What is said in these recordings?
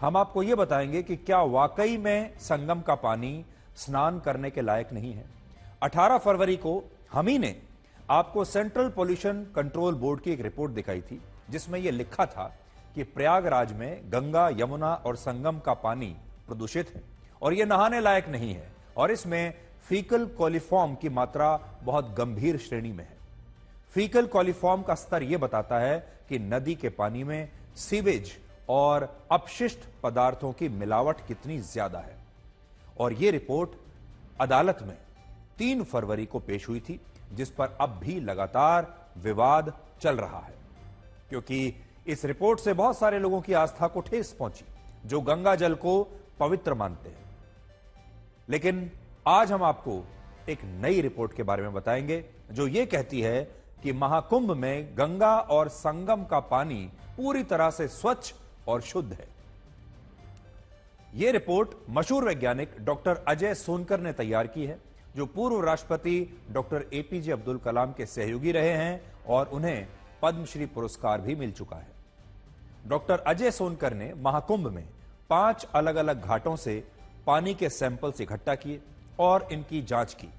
हम आपको यह बताएंगे कि क्या वाकई में संगम का पानी स्नान करने के लायक नहीं है। 18 फरवरी को हम ही ने आपको सेंट्रल पोल्यूशन कंट्रोल बोर्ड की एक रिपोर्ट दिखाई थी, जिसमें यह लिखा था कि प्रयागराज में गंगा, यमुना और संगम का पानी प्रदूषित है और यह नहाने लायक नहीं है और इसमें फीकल कोलिफॉर्म की मात्रा बहुत गंभीर श्रेणी में है। फीकल कोलिफॉर्म का स्तर यह बताता है कि नदी के पानी में सीवेज और अपशिष्ट पदार्थों की मिलावट कितनी ज्यादा है और यह रिपोर्ट अदालत में 3 फरवरी को पेश हुई थी, जिस पर अब भी लगातार विवाद चल रहा है, क्योंकि इस रिपोर्ट से बहुत सारे लोगों की आस्था को ठेस पहुंची जो गंगा जल को पवित्र मानते हैं। लेकिन आज हम आपको एक नई रिपोर्ट के बारे में बताएंगे जो यह कहती है कि महाकुंभ में गंगा और संगम का पानी पूरी तरह से स्वच्छ और शुद्ध है। यह रिपोर्ट मशहूर वैज्ञानिक डॉक्टर अजय सोनकर ने तैयार की है, जो पूर्व राष्ट्रपति डॉक्टर एपीजे अब्दुल कलाम के सहयोगी रहे हैं और उन्हें पद्मश्री पुरस्कार भी मिल चुका है। डॉक्टर अजय सोनकर ने महाकुंभ में 5 अलग अलग घाटों से पानी के सैंपल्स इकट्ठा किए और इनकी जांच की।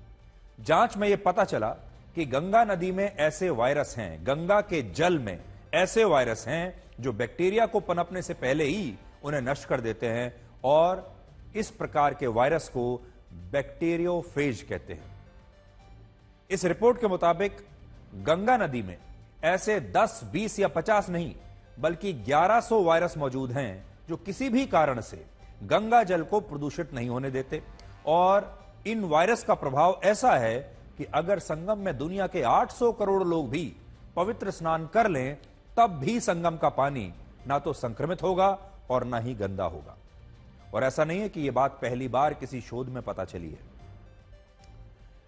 जांच में यह पता चला कि गंगा नदी में ऐसे वायरस हैं, गंगा के जल में ऐसे वायरस हैं जो बैक्टीरिया को पनपने से पहले ही उन्हें नष्ट कर देते हैं और इस प्रकार के वायरस को बैक्टीरियोफेज कहते हैं। इस रिपोर्ट के मुताबिक गंगा नदी में ऐसे 10, 20 या 50 नहीं बल्कि 1100 वायरस मौजूद हैं जो किसी भी कारण से गंगा जल को प्रदूषित नहीं होने देते और इन वायरस का प्रभाव ऐसा है कि अगर संगम में दुनिया के 800 करोड़ लोग भी पवित्र स्नान कर लें तब भी संगम का पानी ना तो संक्रमित होगा और ना ही गंदा होगा। और ऐसा नहीं है कि यह बात पहली बार किसी शोध में पता चली है।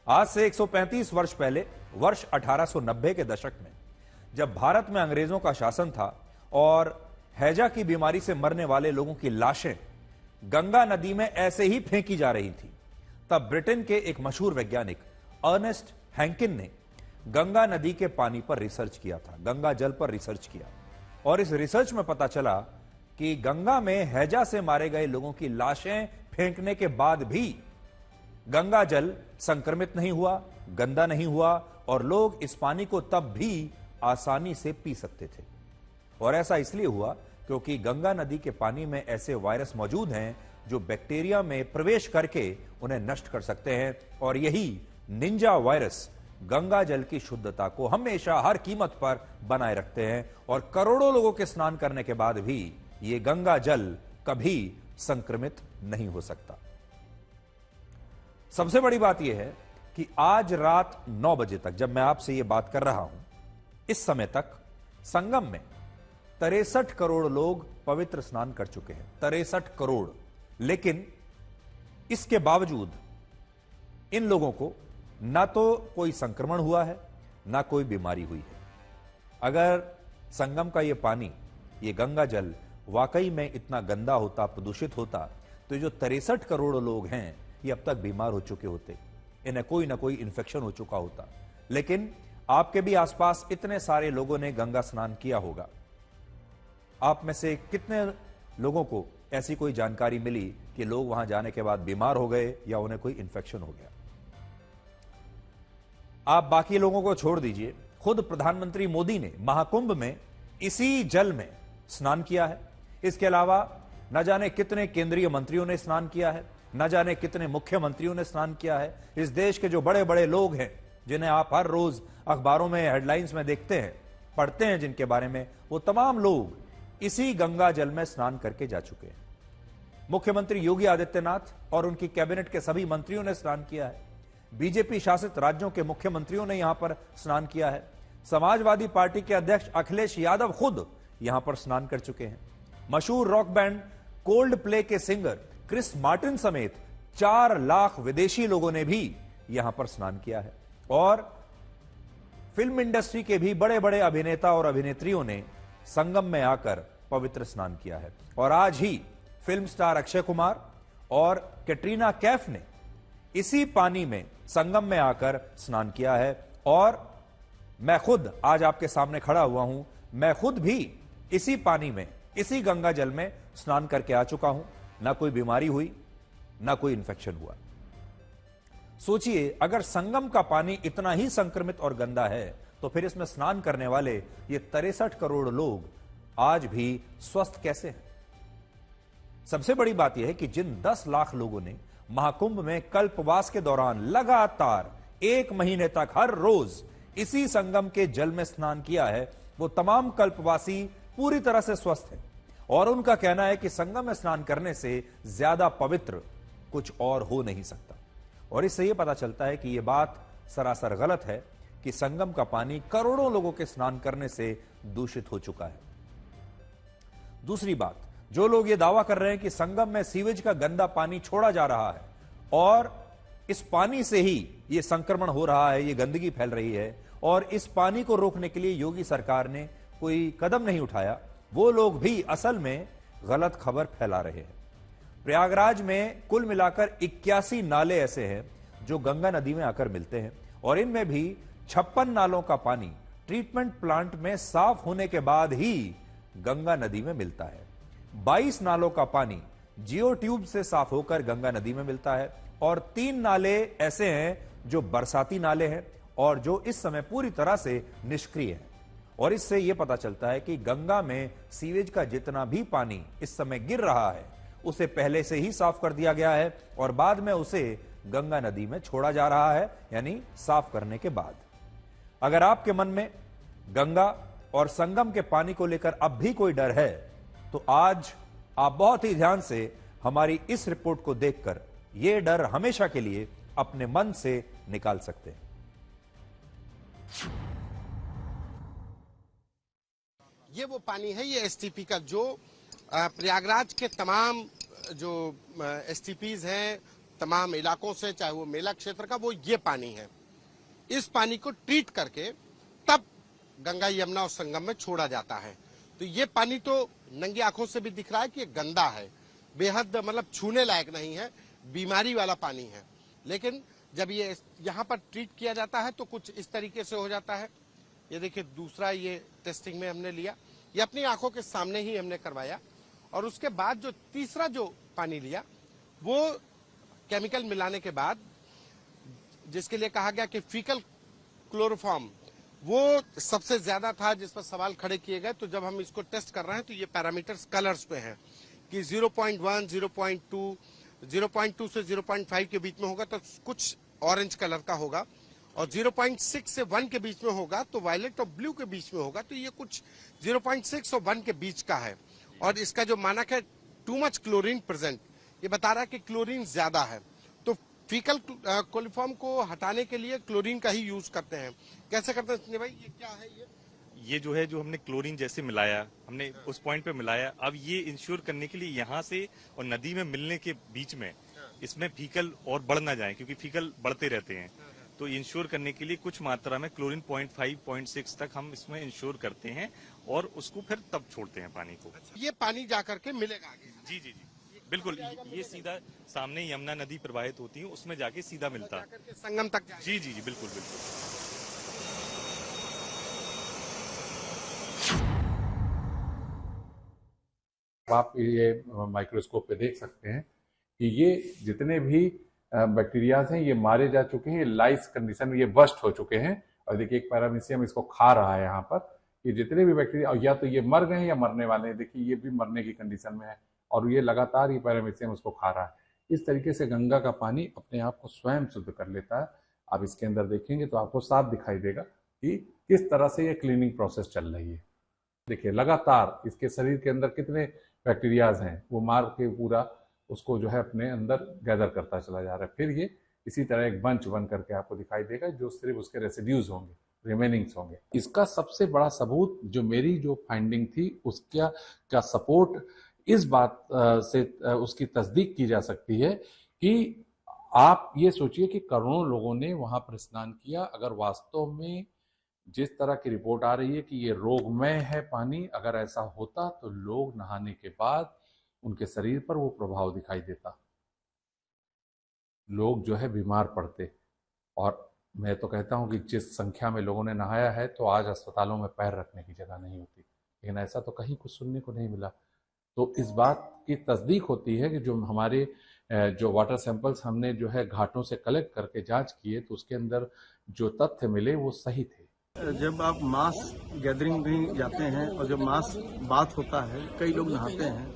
आज से 135 वर्ष पहले वर्ष 1890 के दशक में जब भारत में अंग्रेजों का शासन था और हैजा की बीमारी से मरने वाले लोगों की लाशें गंगा नदी में ऐसे ही फेंकी जा रही थी, तब ब्रिटेन के एक मशहूर वैज्ञानिक अर्नेस्ट हैंकिन ने गंगा नदी के पानी पर रिसर्च किया था, गंगा जल पर रिसर्च किया और इस रिसर्च में पता चला कि गंगा में हैजा से मारे गए लोगों की लाशें फेंकने के बाद भी गंगा जल संक्रमित नहीं हुआ, गंदा नहीं हुआ और लोग इस पानी को तब भी आसानी से पी सकते थे। और ऐसा इसलिए हुआ क्योंकि गंगा नदी के पानी में ऐसे वायरस मौजूद हैं जो बैक्टीरिया में प्रवेश करके उन्हें नष्ट कर सकते हैं और यही निंजा वायरस गंगा जल की शुद्धता को हमेशा हर कीमत पर बनाए रखते हैं और करोड़ों लोगों के स्नान करने के बाद भी ये गंगा जल कभी संक्रमित नहीं हो सकता। सबसे बड़ी बात यह है कि आज रात 9 बजे तक जब मैं आपसे यह बात कर रहा हूं, इस समय तक संगम में 63 करोड़ लोग पवित्र स्नान कर चुके हैं, 63 करोड़। लेकिन इसके बावजूद इन लोगों को ना तो कोई संक्रमण हुआ है ना कोई बीमारी हुई है। अगर संगम का यह पानी, यह गंगा जल वाकई में इतना गंदा होता, प्रदूषित होता, तो जो 63 करोड़ लोग हैं ये अब तक बीमार हो चुके होते, इन्हें कोई ना कोई इंफेक्शन हो चुका होता। लेकिन आपके भी आसपास इतने सारे लोगों ने गंगा स्नान किया होगा। आप में से कितने लोगों को ऐसी कोई जानकारी मिली कि लोग वहां जाने के बाद बीमार हो गए या उन्हें कोई इंफेक्शन हो गया? आप बाकी लोगों को छोड़ दीजिए, खुद प्रधानमंत्री मोदी ने महाकुंभ में इसी जल में स्नान किया है। इसके अलावा न जाने कितने केंद्रीय मंत्रियों ने स्नान किया है, न जाने कितने मुख्यमंत्रियों ने स्नान किया है। इस देश के जो बड़े बड़े लोग हैं जिन्हें आप हर रोज अखबारों में, हेडलाइंस में देखते हैं, पढ़ते हैं जिनके बारे में, वो तमाम लोग इसी गंगा जल में स्नान करके जा चुके हैं। मुख्यमंत्री योगी आदित्यनाथ और उनकी कैबिनेट के सभी मंत्रियों ने स्नान किया है। बीजेपी शासित राज्यों के मुख्यमंत्रियों ने यहां पर स्नान किया है। समाजवादी पार्टी के अध्यक्ष अखिलेश यादव खुद यहां पर स्नान कर चुके हैं। मशहूर रॉक बैंड कोल्ड प्ले के सिंगर क्रिस मार्टिन समेत 4 लाख विदेशी लोगों ने भी यहां पर स्नान किया है और फिल्म इंडस्ट्री के भी बड़े बड़े अभिनेता और अभिनेत्रियों ने संगम में आकर पवित्र स्नान किया है। और आज ही फिल्म स्टार अक्षय कुमार और कैटरीना कैफ ने इसी पानी में संगम में आकर स्नान किया है और मैं खुद आज आपके सामने खड़ा हुआ हूं, मैं खुद भी इसी पानी में, इसी गंगा जल में स्नान करके आ चुका हूं, ना कोई बीमारी हुई, ना कोई इंफेक्शन हुआ। सोचिए, अगर संगम का पानी इतना ही संक्रमित और गंदा है तो फिर इसमें स्नान करने वाले ये 63 करोड़ लोग आज भी स्वस्थ कैसे हैं? सबसे बड़ी बात यह है कि जिन 10 लाख लोगों ने महाकुंभ में कल्पवास के दौरान लगातार 1 महीने तक हर रोज इसी संगम के जल में स्नान किया है, वो तमाम कल्पवासी पूरी तरह से स्वस्थ हैं और उनका कहना है कि संगम में स्नान करने से ज्यादा पवित्र कुछ और हो नहीं सकता। और इससे यह पता चलता है कि यह बात सरासर गलत है कि संगम का पानी करोड़ों लोगों के स्नान करने से दूषित हो चुका है। दूसरी बात, जो लोग ये दावा कर रहे हैं कि संगम में सीवेज का गंदा पानी छोड़ा जा रहा है और इस पानी से ही ये संक्रमण हो रहा है, ये गंदगी फैल रही है और इस पानी को रोकने के लिए योगी सरकार ने कोई कदम नहीं उठाया, वो लोग भी असल में गलत खबर फैला रहे हैं। प्रयागराज में कुल मिलाकर 81 नाले ऐसे हैं जो गंगा नदी में आकर मिलते हैं और इनमें भी 56 नालों का पानी ट्रीटमेंट प्लांट में साफ होने के बाद ही गंगा नदी में मिलता है। 22 नालों का पानी जियो ट्यूब से साफ होकर गंगा नदी में मिलता है और 3 नाले ऐसे हैं जो बरसाती नाले हैं और जो इस समय पूरी तरह से निष्क्रिय हैं। और इससे यह पता चलता है कि गंगा में सीवेज का जितना भी पानी इस समय गिर रहा है उसे पहले से ही साफ कर दिया गया है और बाद में उसे गंगा नदी में छोड़ा जा रहा है, यानी साफ करने के बाद। अगर आपके मन में गंगा और संगम के पानी को लेकर अब भी कोई डर है तो आज आप बहुत ही ध्यान से हमारी इस रिपोर्ट को देखकर यह डर हमेशा के लिए अपने मन से निकाल सकते हैं। ये वो पानी है, ये एसटीपी का, जो प्रयागराज के तमाम जो एसटीपीज हैं तमाम इलाकों से, चाहे वो मेला क्षेत्र का, वो ये पानी है। इस पानी को ट्रीट करके तब गंगा यमुना और संगम में छोड़ा जाता है। तो ये पानी तो नंगी आंखों से भी दिख रहा है कि ये गंदा है, बेहद मतलब छूने लायक नहीं है, बीमारी वाला पानी है। लेकिन जब ये यहाँ पर ट्रीट किया जाता है तो कुछ इस तरीके से हो जाता है। ये देखिए, दूसरा ये टेस्टिंग में हमने लिया, ये अपनी आंखों के सामने ही हमने करवाया और उसके बाद जो तीसरा जो पानी लिया वो केमिकल मिलाने के बाद, जिसके लिए कहा गया कि फीकल क्लोरोफॉर्म, वो सबसे ज्यादा था जिस पर सवाल खड़े किए गए। तो जब हम इसको टेस्ट कर रहे हैं तो ये पैरामीटर्स कलर्स पे हैं कि 0.1, 0.2, 0.2 से 0.5 के बीच में होगा तो कुछ ऑरेंज कलर का होगा और 0.6 से 1 के बीच में होगा तो वायलेट और ब्लू के बीच में होगा। तो ये कुछ 0.6 और 1 के बीच का है और इसका जो मानक है टू मच क्लोरीन प्रेजेंट, ये बता रहा है कि क्लोरीन ज्यादा है। तो फीकल कोलिफॉर्म को हटाने के लिए क्लोरीन का ही यूज करते हैं। कैसे करते हैं संजय भाई, ये क्या है? ये जो है, जो हमने क्लोरीन जैसे मिलाया, हमने उस पॉइंट पे मिलाया। अब ये इंश्योर करने के लिए यहाँ से और नदी में मिलने के बीच में इसमें फीकल और बढ़ ना जाए, क्योंकि फीकल बढ़ते रहते हैं। तो इंश्योर करने के लिए कुछ मात्रा में क्लोरीन 0.5, 0.6 तक हम इसमें इंश्योर करते हैं और उसको फिर तब छोड़ते हैं पानी को। ये पानी जाकर के मिलेगा आगे? जी जी जी, बिल्कुल। ये सीधा सामने यमुना नदी प्रवाहित होती है, उसमें जाके सीधा मिलता है, संगम तक। जी जी जी, बिल्कुल बिल्कुल। आप ये माइक्रोस्कोप पे देख सकते हैं कि ये जितने भी बैक्टीरियाज हैं ये मारे जा चुके हैं, ये लाइस कंडीशन में ये बस्ट हो चुके हैं। और देखिए, एक पैरामीशियम इसको खा रहा है यहाँ पर। ये जितने भी बैक्टीरिया, या तो ये मर गए हैं या मरने वाले हैं। देखिए, ये भी मरने की कंडीशन में है और ये लगातार ये पैरामीशियम उसको खा रहा है। इस तरीके से गंगा का पानी अपने आप को स्वयं शुद्ध कर लेता है। आप इसके अंदर देखेंगे तो आपको साफ दिखाई देगा कि किस तरह से ये क्लीनिंग प्रोसेस चल रही है। देखिए, लगातार इसके शरीर के अंदर कितने बैक्टीरियाज हैं वो मार के पूरा उसको जो है अपने अंदर गैदर करता चला जा रहा है। फिर ये इसी तरह एक बंच बन करके आपको दिखाई देगा, जो सिर्फ उसके रेसिड्यूज होंगे, रिमेनिंग्स होंगे। इसका सबसे बड़ा सबूत जो मेरी जो फाइंडिंग थी उसका का सपोर्ट इस बात से उसकी तस्दीक की जा सकती है कि आप ये सोचिए कि करोड़ों लोगों ने वहां पर स्नान किया। अगर वास्तव में जिस तरह की रिपोर्ट आ रही है कि ये रोगमय है पानी, अगर ऐसा होता तो लोग नहाने के बाद उनके शरीर पर वो प्रभाव दिखाई देता, लोग जो है बीमार पड़ते। और मैं तो कहता हूं कि जिस संख्या में लोगों ने नहाया है तो आज अस्पतालों में पैर रखने की जगह नहीं होती। लेकिन ऐसा तो कहीं कुछ सुनने को नहीं मिला। तो इस बात की तस्दीक होती है कि जो हमारे जो वाटर सैंपल्स हमने जो है घाटों से कलेक्ट करके जांच किए तो उसके अंदर जो तथ्य मिले वो सही थे। जब आप मास गैदरिंग में जाते हैं और जब मास बात होता है, कई लोग नहाते हैं,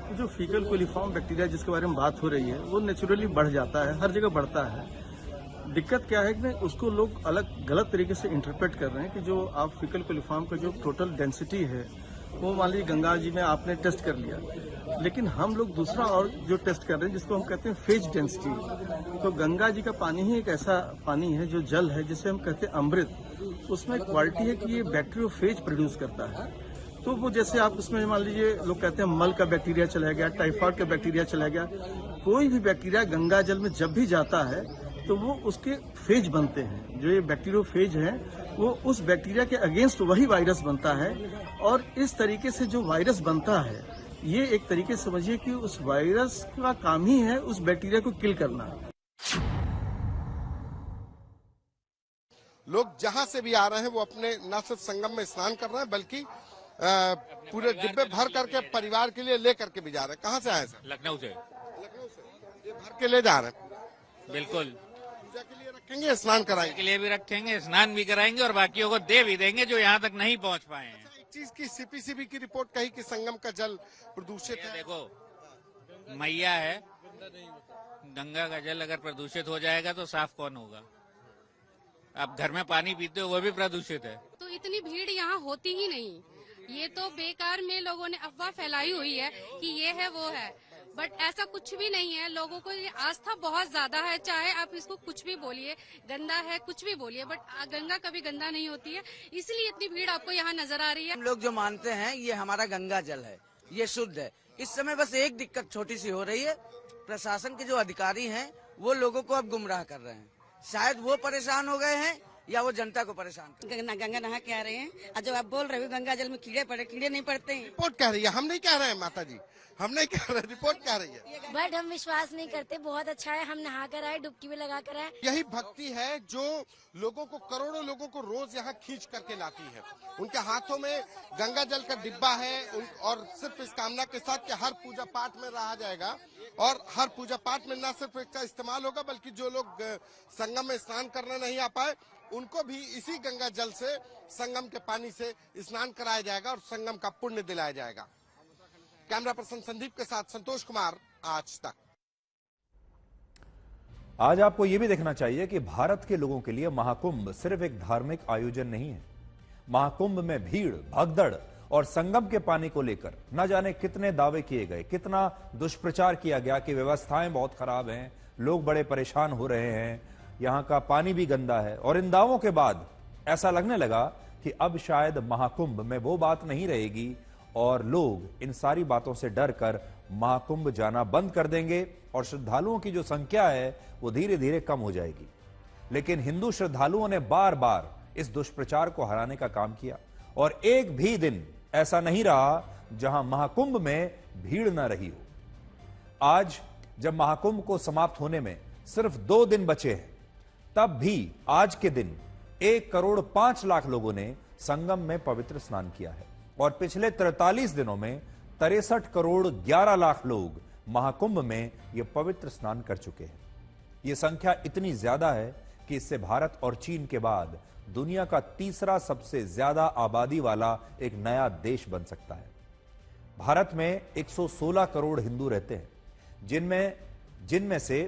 तो जो फीकल कोलिफॉर्म बैक्टीरिया जिसके बारे में बात हो रही है वो नेचुरली बढ़ जाता है, हर जगह बढ़ता है। दिक्कत क्या है कि उसको लोग अलग गलत तरीके से इंटरप्रेट कर रहे हैं कि जो आप फीकल कोलिफॉर्म का जो टोटल डेंसिटी है वो मान लीजिए गंगा जी में आपने टेस्ट कर लिया, लेकिन हम लोग दूसरा और जो टेस्ट कर रहे हैं जिसको हम कहते हैं फेज डेंसिटी। तो गंगा जी का पानी ही एक ऐसा पानी है जो जल है जिसे हम कहते हैं अमृत। उसमें क्वालिटी है कि ये बैक्टीरियोफेज प्रोड्यूस करता है। तो वो जैसे आप उसमें मान लीजिए लोग कहते हैं मल का बैक्टीरिया चला गया, टाइफाइड का बैक्टीरिया चला गया, कोई भी बैक्टीरिया गंगा जल में जब भी जाता है तो वो उसके फेज बनते हैं। जो ये बैक्टीरियोफेज है वो उस बैक्टीरिया के अगेंस्ट वही वायरस बनता है, और इस तरीके से जो वायरस बनता है ये एक तरीके से समझिए कि उस वायरस का काम ही है उस बैक्टीरिया को किल करना। लोग जहां से भी आ रहे हैं वो अपने न सिर्फ संगम में स्नान कर रहे हैं बल्कि पूरे डिब्बे भर करके परिवार के लिए ले करके भी जा रहे हैं। कहाँ से आए सर? लखनऊ से। लखनऊ से। ये भर के ले जा रहे हैं? बिल्कुल। पूजा के लिए रखेंगे, स्नान कराएंगे? के लिए भी रखेंगे, स्नान भी कराएंगे और बाकियों को दे भी देंगे जो यहाँ तक नहीं पहुँच पाए हैं। एक चीज की सीपीसीबी की रिपोर्ट कही कि संगम का जल प्रदूषित है। देखो मैया है, गंगा का जल अगर प्रदूषित हो जाएगा तो साफ कौन होगा? आप घर में पानी पीते हो वो भी प्रदूषित है। तो इतनी भीड़ यहाँ होती ही नहीं। ये तो बेकार में लोगों ने अफवाह फैलाई हुई है कि ये है वो है, बट ऐसा कुछ भी नहीं है। लोगों को ये आस्था बहुत ज्यादा है, चाहे आप इसको कुछ भी बोलिए, गंदा है कुछ भी बोलिए, बट गंगा कभी गंदा नहीं होती है, इसलिए इतनी भीड़ आपको यहाँ नजर आ रही है। हम लोग जो मानते हैं ये हमारा गंगा जल है, ये शुद्ध है। इस समय बस एक दिक्कत छोटी सी हो रही है, प्रशासन के जो अधिकारी हैं वो लोगों को अब गुमराह कर रहे हैं। शायद वो परेशान हो गए हैं या वो जनता को परेशान कर। गंगा नहा के आ रहे हैं और जो आप बोल रहे हो गंगा जल में कीड़े पड़े, कीड़े नहीं पड़ते हैं। रिपोर्ट कह रही है, हम नहीं कह रहे हैं माता जी, हम नहीं कह रहे, रिपोर्ट कह रही है। बट हम विश्वास नहीं करते, बहुत अच्छा है, हम नहा कर आए, डुबकी भी लगा कर आए। यही भक्ति है जो लोगों को, करोड़ों लोगों को रोज यहाँ खींच करके लाती है। उनके हाथों में गंगा जल का डिब्बा है और सिर्फ इस कामना के साथ कि हर पूजा पाठ में रहा जाएगा, और हर पूजा पाठ में न सिर्फ इसका इस्तेमाल होगा बल्कि जो लोग संगम में स्नान करने नहीं आ पाए उनको भी इसी गंगा जल से, संगम के पानी से स्नान कराया जाएगा और संगम का पुण्य दिलाया जाएगा। कैमरा पर्सन संदीप के साथ संतोष कुमार, आज तक। आज आपको यह भी देखना चाहिए कि भारत के लोगों के लिए महाकुंभ सिर्फ एक धार्मिक आयोजन नहीं है। महाकुंभ में भीड़, भगदड़ और संगम के पानी को लेकर न जाने कितने दावे किए गए, कितना दुष्प्रचार किया गया कि व्यवस्थाएं बहुत खराब हैं, लोग बड़े परेशान हो रहे हैं, यहां का पानी भी गंदा है। और इन दावों के बाद ऐसा लगने लगा कि अब शायद महाकुंभ में वो बात नहीं रहेगी और लोग इन सारी बातों से डर कर महाकुंभ जाना बंद कर देंगे और श्रद्धालुओं की जो संख्या है वो धीरे धीरे कम हो जाएगी। लेकिन हिंदू श्रद्धालुओं ने बार बार इस दुष्प्रचार को हराने का काम किया और एक भी दिन ऐसा नहीं रहा जहां महाकुंभ में भीड़ न रही हो। आज जब महाकुंभ को समाप्त होने में सिर्फ 2 दिन बचे हैं, तब भी आज के दिन 1,05,00,000 लोगों ने संगम में पवित्र स्नान किया है और पिछले 43 दिनों में 63,11,00,000 लोग महाकुंभ में यह पवित्र स्नान कर चुके हैं। यह संख्या इतनी ज्यादा है कि इससे भारत और चीन के बाद दुनिया का तीसरा सबसे ज्यादा आबादी वाला एक नया देश बन सकता है। भारत में 116 करोड़ हिंदू रहते हैं, जिनमें से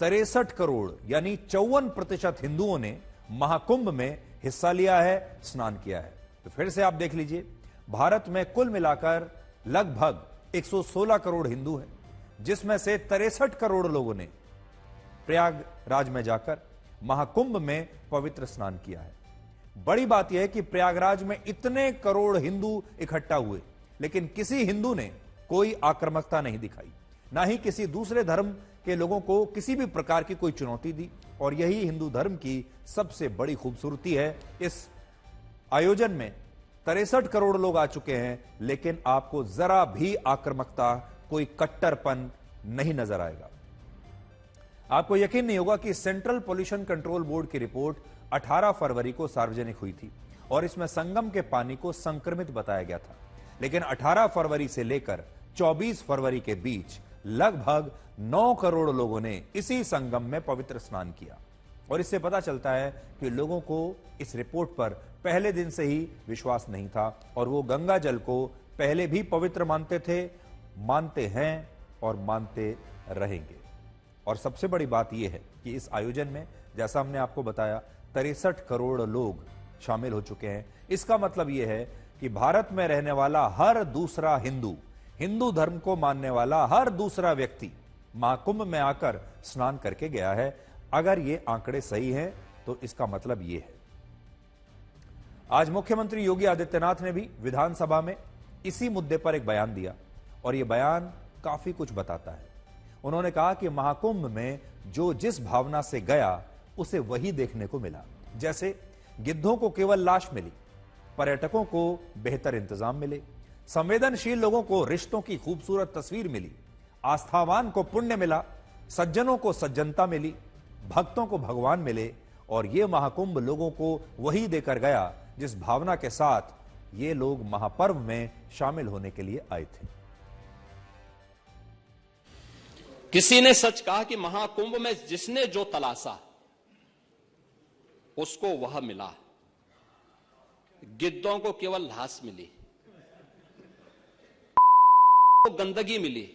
63 करोड़ यानी 54% हिंदुओं ने महाकुंभ में हिस्सा लिया है, स्नान किया है। तो फिर से आप देख लीजिए, भारत में कुल मिलाकर लगभग 116 करोड़ हिंदू हैं, जिसमें से 63 करोड़ लोगों ने प्रयागराज में जाकर महाकुंभ में पवित्र स्नान किया है। बड़ी बात यह है कि प्रयागराज में इतने करोड़ हिंदू इकट्ठा हुए, लेकिन किसी हिंदू ने कोई आक्रामकता नहीं दिखाई, ना ही किसी दूसरे धर्म के लोगों को किसी भी प्रकार की कोई चुनौती दी। और यही हिंदू धर्म की सबसे बड़ी खूबसूरती है। इस आयोजन में 63 करोड़ लोग आ चुके हैं, लेकिन आपको जरा भी आक्रामकता, कोई कट्टरपन नहीं नजर आएगा। आपको यकीन नहीं होगा कि सेंट्रल पॉल्यूशन कंट्रोल बोर्ड की रिपोर्ट 18 फरवरी को सार्वजनिक हुई थी और इसमें संगम के पानी को संक्रमित बताया गया था। लेकिन 18 फरवरी से लेकर 24 फरवरी के बीच लगभग 9 करोड़ लोगों ने इसी संगम में पवित्र स्नान किया। और इससे पता चलता है कि लोगों को इस रिपोर्ट पर पहले दिन से ही विश्वास नहीं था और वो गंगा जल को पहले भी पवित्र मानते थे, मानते हैं और मानते रहेंगे। और सबसे बड़ी बात यह है कि इस आयोजन में, जैसा हमने आपको बताया, 63 करोड़ लोग शामिल हो चुके हैं। इसका मतलब यह है कि भारत में रहने वाला हर दूसरा हिंदू धर्म को मानने वाला हर दूसरा व्यक्ति महाकुंभ में आकर स्नान करके गया है। अगर ये आंकड़े सही हैं तो इसका मतलब ये है। आज मुख्यमंत्री योगी आदित्यनाथ ने भी विधानसभा में इसी मुद्दे पर एक बयान दिया और यह बयान काफी कुछ बताता है। उन्होंने कहा कि महाकुंभ में जो जिस भावना से गया उसे वही देखने को मिला। जैसे गिद्धों को केवल लाश मिली, पर्यटकों को बेहतर इंतजाम मिले, संवेदनशील लोगों को रिश्तों की खूबसूरत तस्वीर मिली, आस्थावान को पुण्य मिला, सज्जनों को सज्जनता मिली, भक्तों को भगवान मिले। और यह महाकुंभ लोगों को वही देकर गया जिस भावना के साथ ये लोग महापर्व में शामिल होने के लिए आए थे। किसी ने सच कहा कि महाकुंभ में जिसने जो तलाशा उसको वह मिला। गिद्धों को केवल लाश मिली, गंदगी मिली,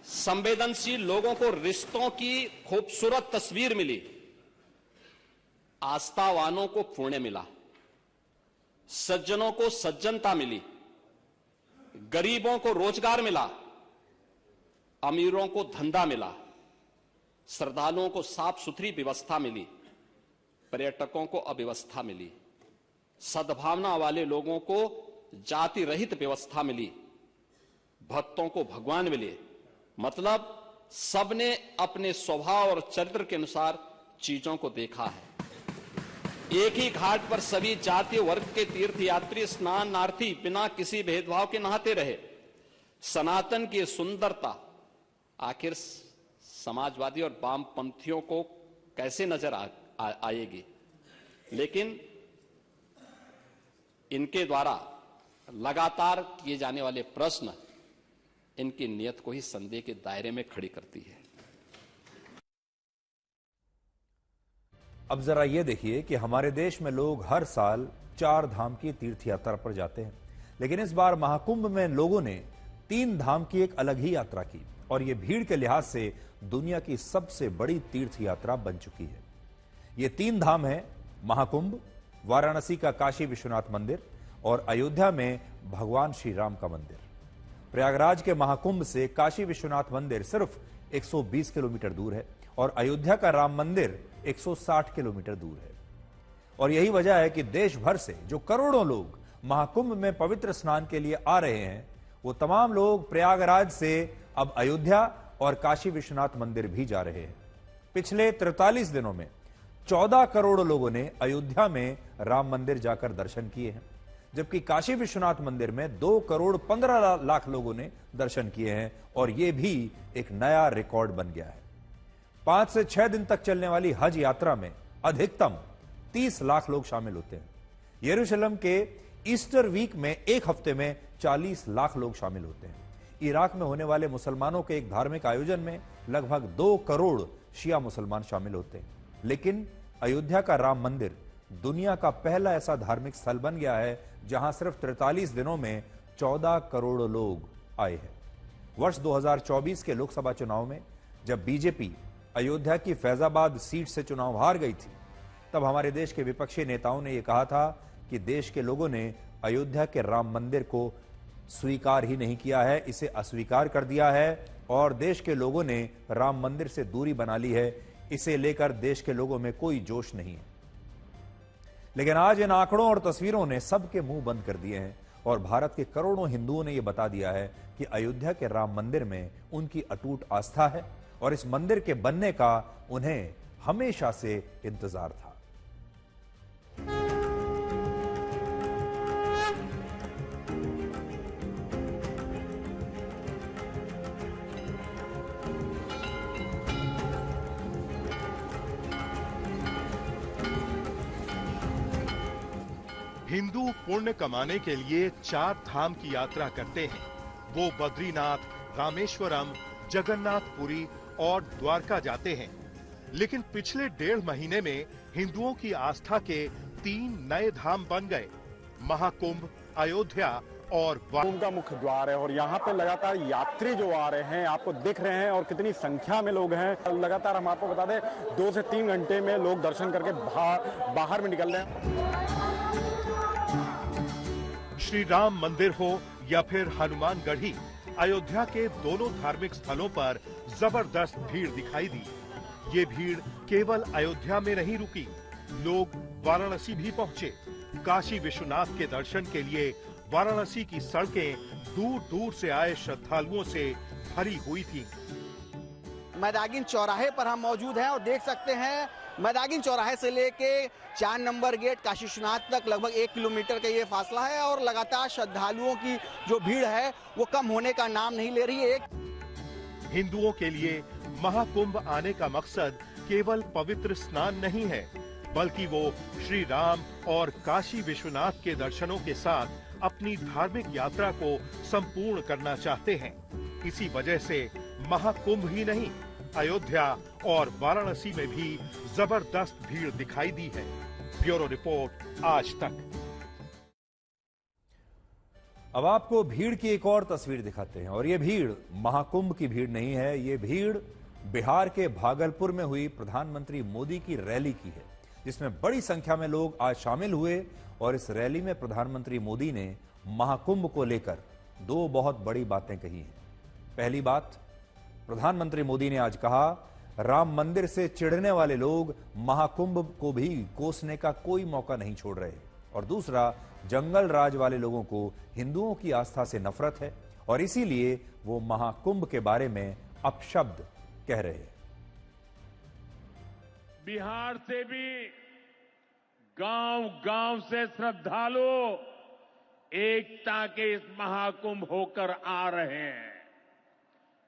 संवेदनशील लोगों को रिश्तों की खूबसूरत तस्वीर मिली, आस्थावानों को पुण्य मिला, सज्जनों को सज्जनता मिली, गरीबों को रोजगार मिला, अमीरों को धंधा मिला, श्रद्धालुओं को साफ सुथरी व्यवस्था मिली, पर्यटकों को अव्यवस्था मिली, सद्भावना वाले लोगों को जाति रहित व्यवस्था मिली, भक्तों को भगवान मिले। मतलब सबने अपने स्वभाव और चरित्र के अनुसार चीजों को देखा है। एक ही घाट पर सभी जातीय वर्ग के तीर्थयात्री स्नानार्थी बिना किसी भेदभाव के नहाते रहे। सनातन की सुंदरता आखिर समाजवादी और वामपंथियों को कैसे नजर आएगी, लेकिन इनके द्वारा लगातार किए जाने वाले प्रश्न इनकी नियत को ही संदेह के दायरे में खड़ी करती है। अब जरा यह देखिए कि हमारे देश में लोग हर साल 4 धाम की तीर्थ यात्रा पर जाते हैं, लेकिन इस बार महाकुंभ में लोगों ने 3 धाम की एक अलग ही यात्रा की और यह भीड़ के लिहाज से दुनिया की सबसे बड़ी तीर्थ यात्रा बन चुकी है। ये 3 धाम है महाकुंभ, वाराणसी का काशी विश्वनाथ मंदिर और अयोध्या में भगवान श्री राम का मंदिर। प्रयागराज के महाकुंभ से काशी विश्वनाथ मंदिर सिर्फ 120 किलोमीटर दूर है और अयोध्या का राम मंदिर 160 किलोमीटर दूर है। और यही वजह है कि देश भर से जो करोड़ों लोग महाकुंभ में पवित्र स्नान के लिए आ रहे हैं, वो तमाम लोग प्रयागराज से अब अयोध्या और काशी विश्वनाथ मंदिर भी जा रहे हैं। पिछले 43 दिनों में 14 करोड़ लोगों ने अयोध्या में राम मंदिर जाकर दर्शन किए हैं, जबकि काशी विश्वनाथ मंदिर में 2 करोड़ 15 लाख लोगों ने दर्शन किए हैं और यह भी एक नया रिकॉर्ड बन गया है। 5 से 6 दिन तक चलने वाली हज यात्रा में अधिकतम 30 लाख लोग शामिल होते हैं। यरूशलेम के ईस्टर वीक में एक हफ्ते में 40 लाख लोग शामिल होते हैं। इराक में होने वाले मुसलमानों के एक धार्मिक आयोजन में लगभग 2 करोड़ शिया मुसलमान शामिल होते हैं। लेकिन अयोध्या का राम मंदिर दुनिया का पहला ऐसा धार्मिक स्थल बन गया है जहां सिर्फ 43 दिनों में 14 करोड़ लोग आए हैं। वर्ष 2024 के लोकसभा चुनाव में जब बीजेपी अयोध्या की फैजाबाद सीट से चुनाव हार गई थी, तब हमारे देश के विपक्षी नेताओं ने यह कहा था कि देश के लोगों ने अयोध्या के राम मंदिर को स्वीकार ही नहीं किया है, इसे अस्वीकार कर दिया है और देश के लोगों ने राम मंदिर से दूरी बना ली है। इसे लेकर देश के लोगों में कोई जोश नहीं है। लेकिन आज इन आंकड़ों और तस्वीरों ने सबके मुंह बंद कर दिए हैं और भारत के करोड़ों हिंदुओं ने यह बता दिया है कि अयोध्या के राम मंदिर में उनकी अटूट आस्था है और इस मंदिर के बनने का उन्हें हमेशा से इंतजार था। हिंदू पुण्य कमाने के लिए 4 धाम की यात्रा करते हैं। वो बद्रीनाथ, रामेश्वरम, जगन्नाथपुरी और द्वारका जाते हैं। लेकिन पिछले 1.5 महीने में हिंदुओं की आस्था के 3 नए धाम बन गए, महाकुंभ, अयोध्या और कुंभ का मुख्य द्वार है। और यहाँ पे लगातार यात्री जो आ रहे हैं आपको दिख रहे हैं, और कितनी संख्या में लोग हैं। लगातार हम आपको बता दें 2 से 3 घंटे में लोग दर्शन करके बाहर में निकल रहे हैं। श्री राम मंदिर हो या फिर हनुमानगढ़ी, अयोध्या के दोनों धार्मिक स्थलों पर जबरदस्त भीड़ दिखाई दी। ये भीड़ केवल अयोध्या में नहीं रुकी, लोग वाराणसी भी पहुंचे। काशी विश्वनाथ के दर्शन के लिए वाराणसी की सड़कें दूर दूर से आए श्रद्धालुओं से भरी हुई थी। मैदागिन चौराहे पर हम मौजूद हैं और देख सकते हैं मैदागिन चौराहे से लेके 4 नंबर गेट काशी विश्वनाथ तक लगभग 1 किलोमीटर का ये फासला है, और लगातार श्रद्धालुओं की जो भीड़ है वो कम होने का नाम नहीं ले रही है। हिंदुओं के लिए महाकुंभ आने का मकसद केवल पवित्र स्नान नहीं है, बल्कि वो श्री राम और काशी विश्वनाथ के दर्शनों के साथ अपनी धार्मिक यात्रा को संपूर्ण करना चाहते हैं। इसी वजह से महाकुंभ ही नहीं, अयोध्या और वाराणसी में भी जबरदस्त भीड़ दिखाई दी है। ब्यूरो रिपोर्ट, आज तक। अब आपको भीड़ की एक और तस्वीर दिखाते हैं, और ये भीड़ महाकुंभ की भीड़ नहीं है, ये भीड़ बिहार के भागलपुर में हुई प्रधानमंत्री मोदी की रैली की है, जिसमें बड़ी संख्या में लोग आज शामिल हुए। और इस रैली में प्रधानमंत्री मोदी ने महाकुंभ को लेकर 2 बहुत बड़ी बातें कही हैं। पहली बात, प्रधानमंत्री मोदी ने आज कहा, राम मंदिर से चिढ़ने वाले लोग महाकुंभ को भी कोसने का कोई मौका नहीं छोड़ रहे। और दूसरा, जंगल राज वाले लोगों को हिंदुओं की आस्था से नफरत है, और इसीलिए वो महाकुंभ के बारे में अपशब्द कह रहे हैं। बिहार से भी गांव-गांव से श्रद्धालु एकता के इस महाकुंभ होकर आ रहे हैं,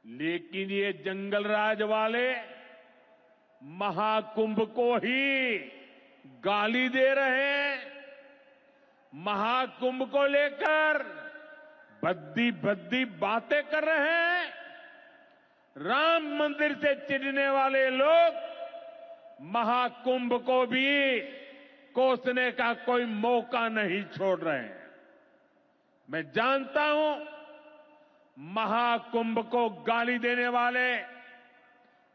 लेकिन ये जंगल राज वाले महाकुंभ को ही गाली दे रहे हैं। महाकुंभ को लेकर भद्दी भद्दी बातें कर रहे हैं। राम मंदिर से चिढ़ने वाले लोग महाकुंभ को भी कोसने का कोई मौका नहीं छोड़ रहे हैं। मैं जानता हूं, महाकुंभ को गाली देने वाले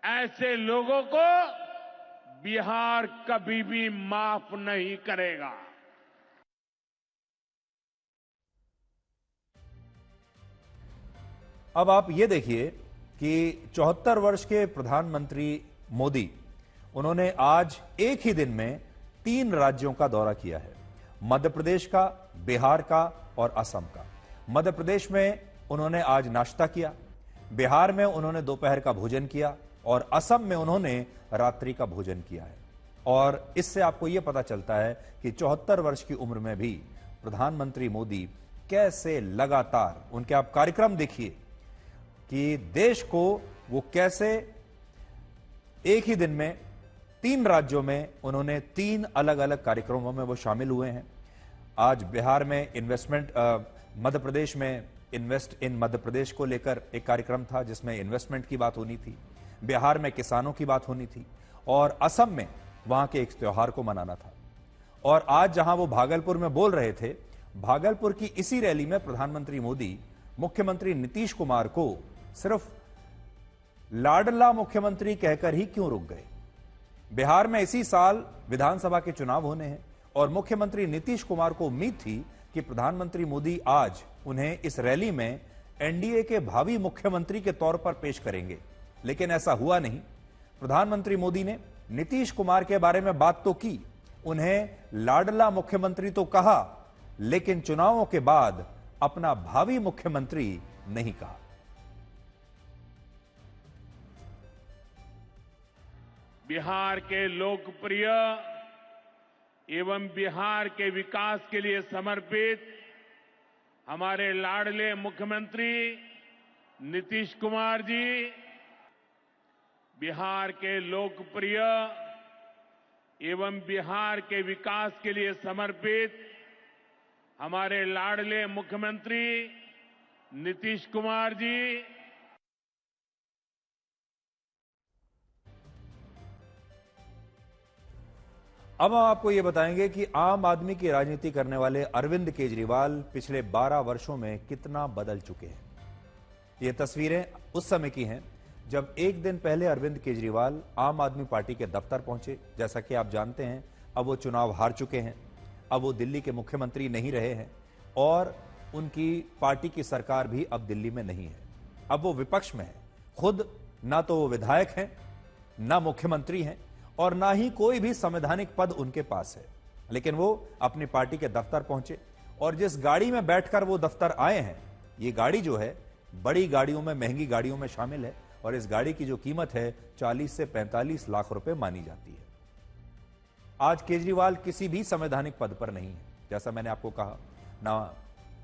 ऐसे लोगों को बिहार कभी भी माफ नहीं करेगा। अब आप ये देखिए कि 74 वर्ष के प्रधानमंत्री मोदी, उन्होंने आज एक ही दिन में 3 राज्यों का दौरा किया है, मध्य प्रदेश का, बिहार का और असम का। मध्य प्रदेश में उन्होंने आज नाश्ता किया, बिहार में उन्होंने दोपहर का भोजन किया, और असम में उन्होंने रात्रि का भोजन किया है। और इससे आपको यह पता चलता है कि 74 वर्ष की उम्र में भी प्रधानमंत्री मोदी कैसे लगातार, उनके आप कार्यक्रम देखिए कि देश को वो कैसे एक ही दिन में 3 राज्यों में उन्होंने 3 अलग अलग कार्यक्रमों में वो शामिल हुए हैं। आज बिहार में इन्वेस्टमेंट, मध्य प्रदेश में इन्वेस्ट इन मध्य प्रदेश को लेकर एक कार्यक्रम था जिसमें इन्वेस्टमेंट की बात होनी थी, बिहार में किसानों की बात होनी थी, और असम में वहां के एक त्योहार को मनाना था। और आज जहां वो भागलपुर में बोल रहे थे, भागलपुर की इसी रैली में प्रधानमंत्री मोदी मुख्यमंत्री नीतीश कुमार को सिर्फ लाडला मुख्यमंत्री कहकर ही क्यों रुक गए। बिहार में इसी साल विधानसभा के चुनाव होने हैं, और मुख्यमंत्री नीतीश कुमार को उम्मीद थी कि प्रधानमंत्री मोदी आज उन्हें इस रैली में एनडीए के भावी मुख्यमंत्री के तौर पर पेश करेंगे, लेकिन ऐसा हुआ नहीं। प्रधानमंत्री मोदी ने नीतीश कुमार के बारे में बात तो की, उन्हें लाडला मुख्यमंत्री तो कहा, लेकिन चुनावों के बाद अपना भावी मुख्यमंत्री नहीं कहा। बिहार के लोकप्रिय एवं बिहार के विकास के लिए समर्पित हमारे लाडले मुख्यमंत्री नीतीश कुमार जी, बिहार के लोकप्रिय एवं बिहार के विकास के लिए समर्पित हमारे लाडले मुख्यमंत्री नीतीश कुमार जी अब हम आपको यह बताएंगे कि आम आदमी की राजनीति करने वाले अरविंद केजरीवाल पिछले 12 वर्षों में कितना बदल चुके हैं। ये तस्वीरें उस समय की हैं जब एक दिन पहले अरविंद केजरीवाल आम आदमी पार्टी के दफ्तर पहुंचे। जैसा कि आप जानते हैं, अब वो चुनाव हार चुके हैं, अब वो दिल्ली के मुख्यमंत्री नहीं रहे हैं और उनकी पार्टी की सरकार भी अब दिल्ली में नहीं है। अब वो विपक्ष में है। खुद ना तो वो विधायक हैं, ना मुख्यमंत्री हैं और ना ही कोई भी संवैधानिक पद उनके पास है। लेकिन वो अपनी पार्टी के दफ्तर पहुंचे और जिस गाड़ी में बैठकर वो दफ्तर आए हैं, ये गाड़ी जो है बड़ी गाड़ियों में, महंगी गाड़ियों में शामिल है और इस गाड़ी की जो कीमत है 40 से 45 लाख रुपए मानी जाती है। आज केजरीवाल किसी भी संवैधानिक पद पर नहीं है। जैसा मैंने आपको कहा, ना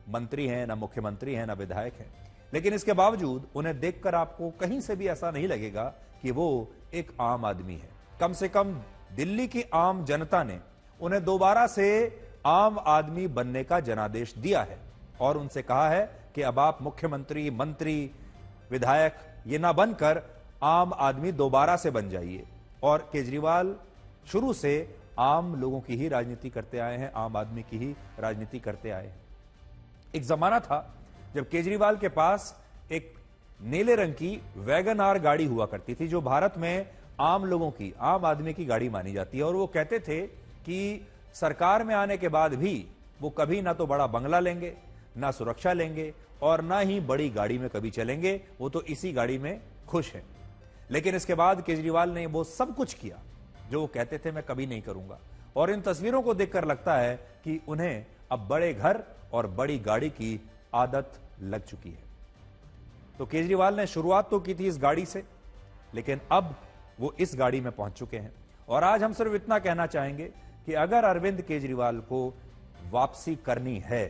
मंत्री हैं, ना मुख्यमंत्री हैं, ना विधायक हैं, लेकिन इसके बावजूद उन्हें देखकर आपको कहीं से भी ऐसा नहीं लगेगा कि वो एक आम आदमी है। कम से कम दिल्ली की आम जनता ने उन्हें दोबारा से आम आदमी बनने का जनादेश दिया है और उनसे कहा है कि अब आप मुख्यमंत्री, मंत्री, विधायक ये ना बनकर आम आदमी दोबारा से बन जाइए। और केजरीवाल शुरू से आम लोगों की ही राजनीति करते आए हैं, आम आदमी की ही राजनीति करते आए हैं। एक जमाना था जब केजरीवाल के पास एक नीले रंग की वैगन आर गाड़ी हुआ करती थी, जो भारत में आम लोगों की, आम आदमी की गाड़ी मानी जाती है। और वो कहते थे कि सरकार में आने के बाद भी वो कभी ना तो बड़ा बंगला लेंगे, ना सुरक्षा लेंगे और ना ही बड़ी गाड़ी में कभी चलेंगे, वो तो इसी गाड़ी में खुश हैं। लेकिन इसके बाद केजरीवाल ने वो सब कुछ किया जो वो कहते थे मैं कभी नहीं करूंगा। और इन तस्वीरों को देखकर लगता है कि उन्हें अब बड़े घर और बड़ी गाड़ी की आदत लग चुकी है। तो केजरीवाल ने शुरुआत तो की थी इस गाड़ी से, लेकिन अब वो इस गाड़ी में पहुंच चुके हैं। और आज हम सिर्फ इतना कहना चाहेंगे कि अगर अरविंद केजरीवाल को वापसी करनी है,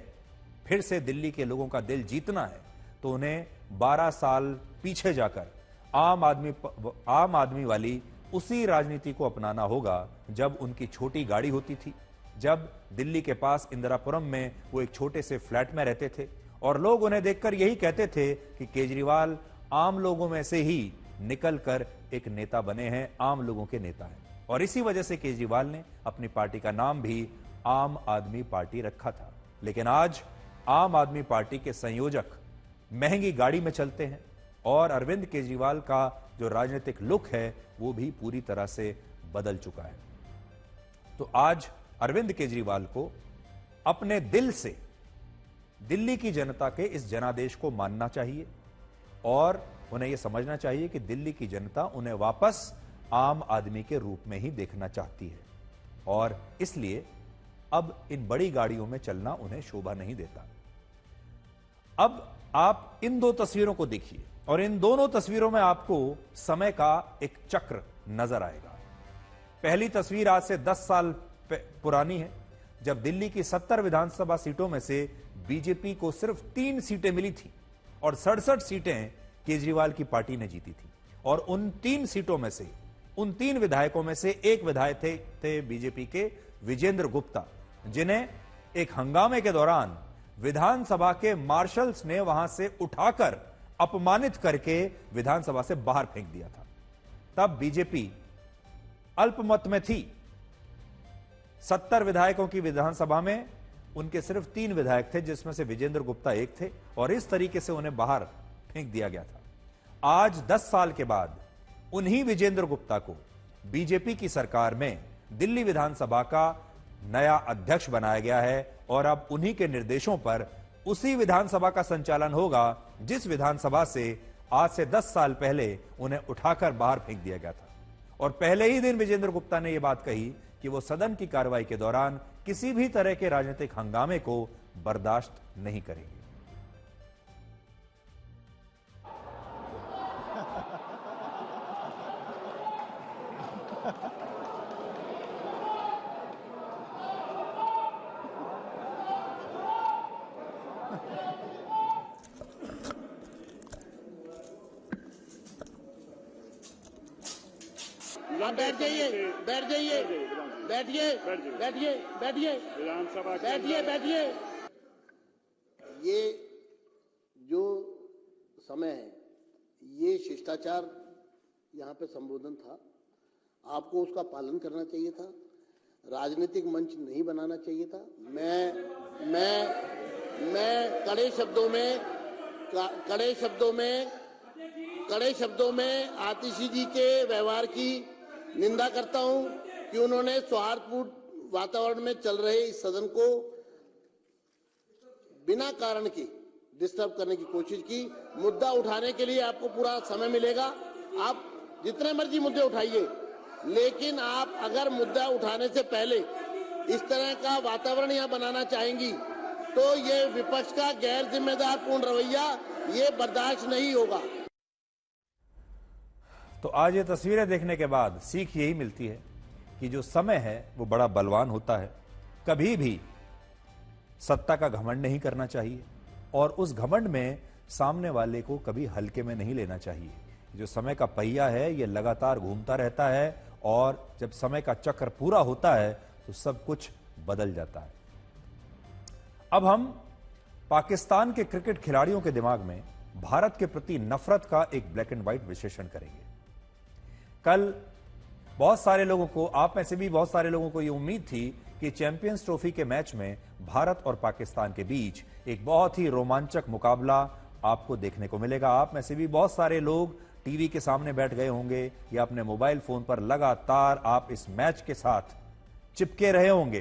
फिर से दिल्ली के लोगों का दिल जीतना है, तो उन्हें 12 साल पीछे जाकर आम आदमी वाली उसी राजनीति को अपनाना होगा जब उनकी छोटी गाड़ी होती थी, जब दिल्ली के पास इंदिरापुरम में वो एक छोटे से फ्लैट में रहते थे और लोग उन्हें देखकर यही कहते थे कि केजरीवाल आम लोगों में से ही निकलकर एक नेता बने हैं, आम लोगों के नेता हैं। और इसी वजह से केजरीवाल ने अपनी पार्टी का नाम भी आम आदमी पार्टी रखा था। लेकिन आज आम आदमी पार्टी के संयोजक महंगी गाड़ी में चलते हैं और अरविंद केजरीवाल का जो राजनीतिक लुक है वो भी पूरी तरह से बदल चुका है। तो आज अरविंद केजरीवाल को अपने दिल से दिल्ली की जनता के इस जनादेश को मानना चाहिए और उन्हें यह समझना चाहिए कि दिल्ली की जनता उन्हें वापस आम आदमी के रूप में ही देखना चाहती है और इसलिए अब इन बड़ी गाड़ियों में चलना उन्हें शोभा नहीं देता। अब आप इन दो तस्वीरों को देखिए और इन दोनों तस्वीरों में आपको समय का एक चक्र नजर आएगा। पहली तस्वीर आज से 10 साल पुरानी है, जब दिल्ली की 70 विधानसभा सीटों में से बीजेपी को सिर्फ 3 सीटें मिली थी और 67 सीटें केजरीवाल की पार्टी ने जीती थी। और उन 3 सीटों में से, उन 3 विधायकों में से एक विधायक थे बीजेपी के विजेंद्र गुप्ता, जिन्हें एक हंगामे के दौरान विधानसभा के मार्शल्स ने वहां से उठाकर अपमानित करके विधानसभा से बाहर फेंक दिया था। तब बीजेपी अल्पमत में थी। 70 विधायकों की विधानसभा में उनके सिर्फ 3 विधायक थे, जिसमें से विजेंद्र गुप्ता एक थे और इस तरीके से उन्हें बाहर फेंक दिया गया था। आज 10 साल के बाद उन्हीं विजेंद्र गुप्ता को बीजेपी की सरकार में दिल्ली विधानसभा का नया अध्यक्ष बनाया गया है और अब उन्हीं के निर्देशों पर उसी विधानसभा का संचालन होगा जिस विधानसभा से आज से 10 साल पहले उन्हें उठाकर बाहर फेंक दिया गया था। और पहले ही दिन विजेंद्र गुप्ता ने यह बात कही कि वो सदन की कार्रवाई के दौरान किसी भी तरह के राजनीतिक हंगामे को बर्दाश्त नहीं करेंगे। बैठ जाइए, बैठ जाइए, बैठिए, बैठिए, बैठिए, विधानसभा बैठिए, बैठिए। ये जो समय है, ये शिष्टाचार यहाँ पे संबोधन था, आपको उसका पालन करना चाहिए था, राजनीतिक मंच नहीं बनाना चाहिए था। मैं कड़े शब्दों में आतिशी जी के व्यवहार की निंदा करता हूं कि उन्होंने सौहार्दपूर्ण वातावरण में चल रहे इस सदन को बिना कारण के डिस्टर्ब करने की कोशिश की। मुद्दा उठाने के लिए आपको पूरा समय मिलेगा, आप जितने मर्जी मुद्दे उठाइए, लेकिन आप अगर मुद्दा उठाने से पहले इस तरह का वातावरण यहाँ बनाना चाहेंगी तो ये विपक्ष का गैर जिम्मेदार पूर्ण रवैया ये बर्दाश्त नहीं होगा। तो आज ये तस्वीरें देखने के बाद सीख यही मिलती है कि जो समय है वो बड़ा बलवान होता है। कभी भी सत्ता का घमंड नहीं करना चाहिए और उस घमंड में सामने वाले को कभी हल्के में नहीं लेना चाहिए। जो समय का पहिया है ये लगातार घूमता रहता है और जब समय का चक्र पूरा होता है तो सब कुछ बदल जाता है। अब हम पाकिस्तान के क्रिकेट खिलाड़ियों के दिमाग में भारत के प्रति नफरत का एक ब्लैक एंड व्हाइट विश्लेषण करेंगे। कल बहुत सारे लोगों को, आप में से भी बहुत सारे लोगों को यह उम्मीद थी कि चैंपियंस ट्रॉफी के मैच में भारत और पाकिस्तान के बीच एक बहुत ही रोमांचक मुकाबला आपको देखने को मिलेगा। आप में से भी बहुत सारे लोग टीवी के सामने बैठ गए होंगे या अपने मोबाइल फोन पर लगातार आप इस मैच के साथ चिपके रहे होंगे,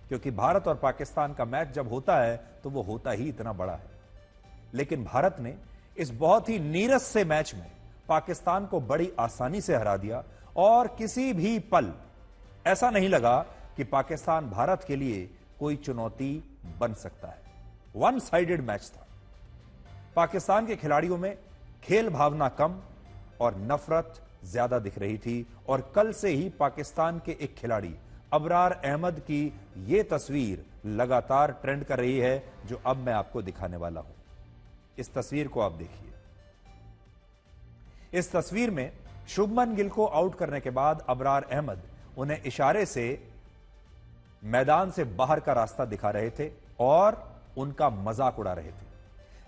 क्योंकि भारत और पाकिस्तान का मैच जब होता है तो वो होता ही इतना बड़ा है। लेकिन भारत ने इस बहुत ही नीरस से मैच में पाकिस्तान को बड़ी आसानी से हरा दिया और किसी भी पल ऐसा नहीं लगा कि पाकिस्तान भारत के लिए कोई चुनौती बन सकता है। वन साइडेड मैच था। पाकिस्तान के खिलाड़ियों में खेल भावना कम और नफरत ज्यादा दिख रही थी और कल से ही पाकिस्तान के एक खिलाड़ी अबरार अहमद की यह तस्वीर लगातार ट्रेंड कर रही है, जो अब मैं आपको दिखाने वाला हूं। इस तस्वीर को आप देखिए। इस तस्वीर में शुभमन गिल को आउट करने के बाद अबरार अहमद उन्हें इशारे से मैदान से बाहर का रास्ता दिखा रहे थे और उनका मजाक उड़ा रहे थे।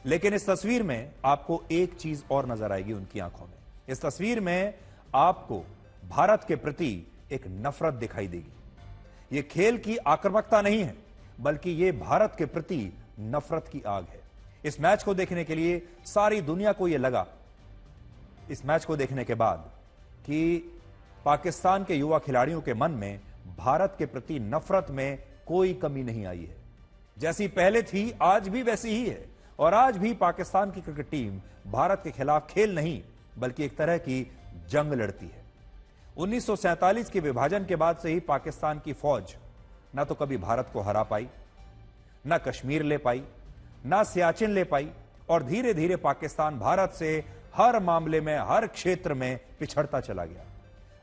लेकिन इस तस्वीर में आपको एक चीज और नजर आएगी उनकी आंखों में। इस तस्वीर में आपको भारत के प्रति एक नफरत दिखाई देगी। यह खेल की आक्रामकता नहीं है, बल्कि यह भारत के प्रति नफरत की आग है। इस मैच को देखने के लिए सारी दुनिया को यह लगा, इस मैच को देखने के बाद, कि पाकिस्तान के युवा खिलाड़ियों के मन में भारत के प्रति नफरत में कोई कमी नहीं आई है। जैसी पहले थी आज भी वैसी ही है और आज भी पाकिस्तान की क्रिकेट टीम भारत के खिलाफ खेल नहीं बल्कि एक तरह की जंग लड़ती है। 1947 के विभाजन के बाद से ही पाकिस्तान की फौज ना तो कभी भारत को हरा पाई, ना कश्मीर ले पाई, ना सियाचिन ले पाई और धीरे धीरे पाकिस्तान भारत से हर मामले में, हर क्षेत्र में पिछड़ता चला गया।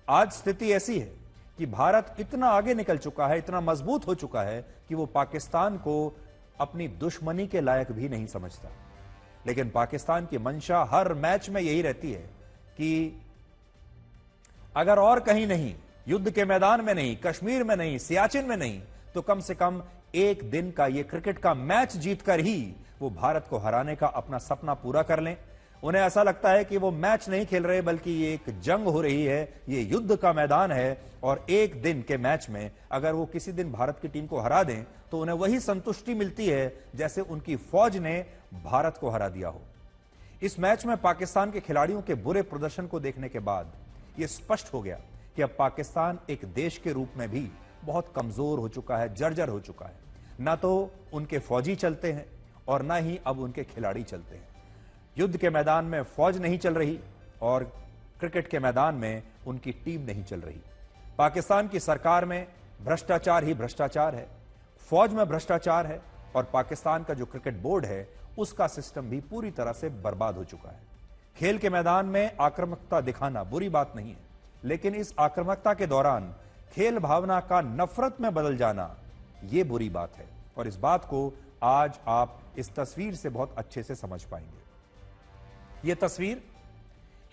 आज स्थिति ऐसी है कि भारत इतना आगे निकल चुका है, इतना मजबूत हो चुका है कि वो पाकिस्तान को अपनी दुश्मनी के लायक भी नहीं समझता। लेकिन पाकिस्तान की मंशा हर मैच में यही रहती है कि अगर और कहीं नहीं, युद्ध के मैदान में नहीं, कश्मीर में नहीं, सियाचिन में नहीं, तो कम से कम एक दिन का ये क्रिकेट का मैच जीतकर ही वो भारत को हराने का अपना सपना पूरा कर लें। उन्हें ऐसा लगता है कि वो मैच नहीं खेल रहे बल्कि ये एक जंग हो रही है, ये युद्ध का मैदान है और एक दिन के मैच में अगर वो किसी दिन भारत की टीम को हरा दें तो उन्हें वही संतुष्टि मिलती है जैसे उनकी फौज ने भारत को हरा दिया हो। इस मैच में पाकिस्तान के खिलाड़ियों के बुरे प्रदर्शन को देखने के बाद यह स्पष्ट हो गया कि अब पाकिस्तान एक देश के रूप में भी बहुत कमजोर हो चुका है, जर्जर हो चुका है। ना तो उनके फौजी चलते हैं और ना ही अब उनके खिलाड़ी चलते हैं। युद्ध के मैदान में फौज नहीं चल रही और क्रिकेट के मैदान में उनकी टीम नहीं चल रही। पाकिस्तान की सरकार में भ्रष्टाचार ही भ्रष्टाचार है, फौज में भ्रष्टाचार है और पाकिस्तान का जो क्रिकेट बोर्ड है उसका सिस्टम भी पूरी तरह से बर्बाद हो चुका है। खेल के मैदान में आक्रामकता दिखाना बुरी बात नहीं है, लेकिन इस आक्रामकता के दौरान खेल भावना का नफरत में बदल जाना यह बुरी बात है और इस बात को आज आप इस तस्वीर से बहुत अच्छे से समझ पाएंगे। यह तस्वीर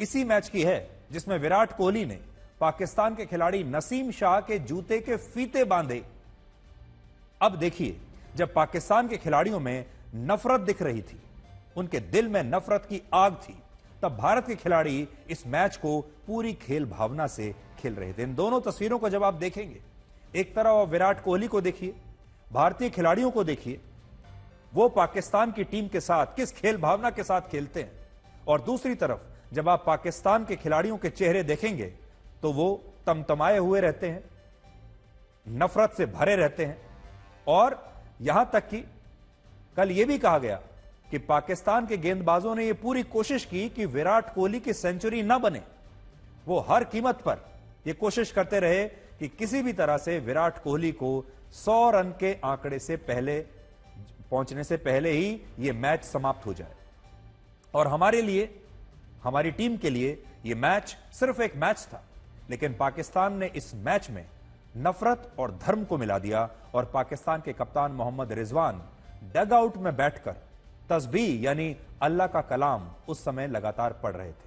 इसी मैच की है जिसमें विराट कोहली ने पाकिस्तान के खिलाड़ी नसीम शाह के जूते के फीते बांधे। अब देखिए, जब पाकिस्तान के खिलाड़ियों में नफरत दिख रही थी, उनके दिल में नफरत की आग थी, तब भारत के खिलाड़ी इस मैच को पूरी खेल भावना से खेल रहे थे। इन दोनों तस्वीरों को जब आप देखेंगे, एक तरफ आप विराट कोहली को देखिए, भारतीय खिलाड़ियों को देखिए, वो पाकिस्तान की टीम के साथ किस खेल भावना के साथ खेलते हैं, और दूसरी तरफ जब आप पाकिस्तान के खिलाड़ियों के चेहरे देखेंगे तो वो तमतमाए हुए रहते हैं, नफरत से भरे रहते हैं। और यहां तक कि कल यह भी कहा गया कि पाकिस्तान के गेंदबाजों ने यह पूरी कोशिश की कि विराट कोहली की सेंचुरी ना बने। वो हर कीमत पर यह कोशिश करते रहे कि किसी भी तरह से विराट कोहली को 100 रन के आंकड़े से पहले पहुंचने से पहले ही यह मैच समाप्त हो जाए। और हमारे लिए, हमारी टीम के लिए यह मैच सिर्फ एक मैच था, लेकिन पाकिस्तान ने इस मैच में नफरत और धर्म को मिला दिया और पाकिस्तान के कप्तान मोहम्मद रिजवान डग आउट में बैठकर तस्बीह यानी अल्लाह का कलाम उस समय लगातार पढ़ रहे थे।